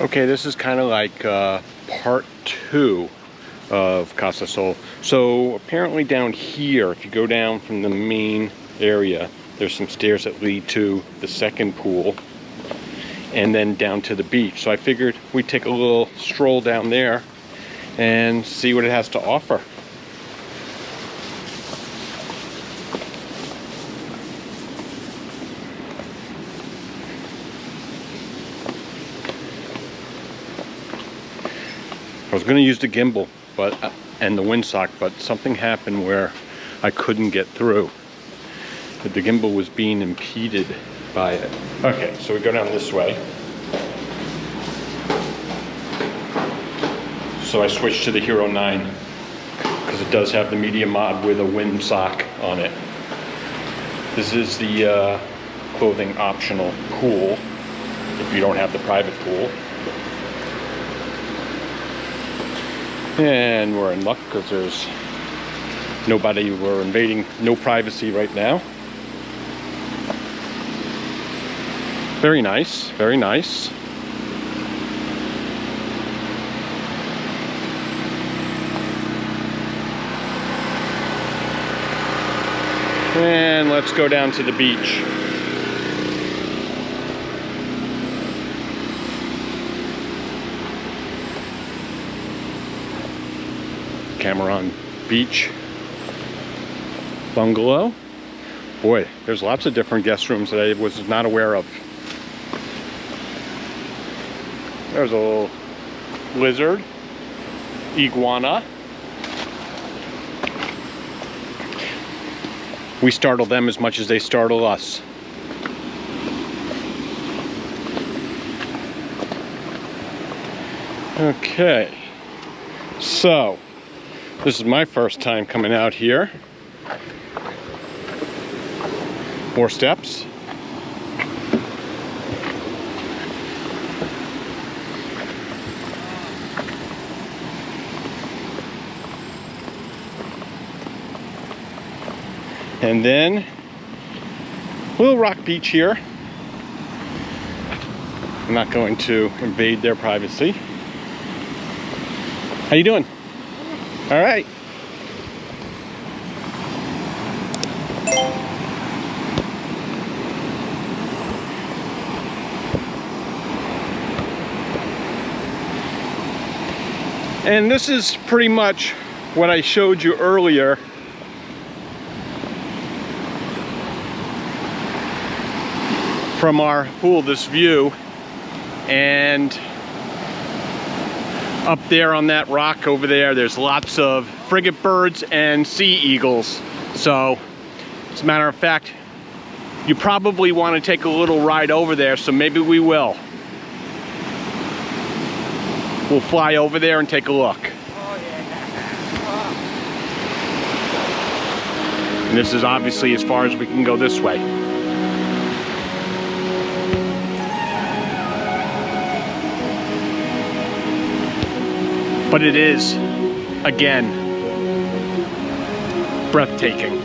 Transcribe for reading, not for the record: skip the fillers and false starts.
Okay, this is kind of like part 2 of Casa Sol. So apparently down here, if you go down from the main area, there's some stairs that lead to the second pool and then down to the beach. So I figured we'd take a little stroll down there and see what it has to offer. I was going to use the gimbal and the windsock, but something happened where I couldn't get through. The gimbal was being impeded by it. Okay, so we go down this way. So I switched to the Hero 9 because it does have the media mod with a windsock on it. This is the clothing optional pool if you don't have the private pool. And we're in luck because there's nobody. We're invading no privacy right now. Very nice, very nice. And let's go down to the beach. Cameron Beach Bungalow. Boy, there's lots of different guest rooms that I was not aware of. There's a little lizard, iguana. We startle them as much as they startle us. Okay, so this is my first time coming out here. More steps. And then little rock beach here. I'm not going to invade their privacy. How you doing? All right. And this is pretty much what I showed you earlier. From our pool, this view, and up there on that rock over there, there's lots of frigate birds and sea eagles. So, as a matter of fact, you probably want to take a little ride over there, so maybe we will. We'll fly over there and take a look. And this is obviously as far as we can go this way. But it is, again, breathtaking.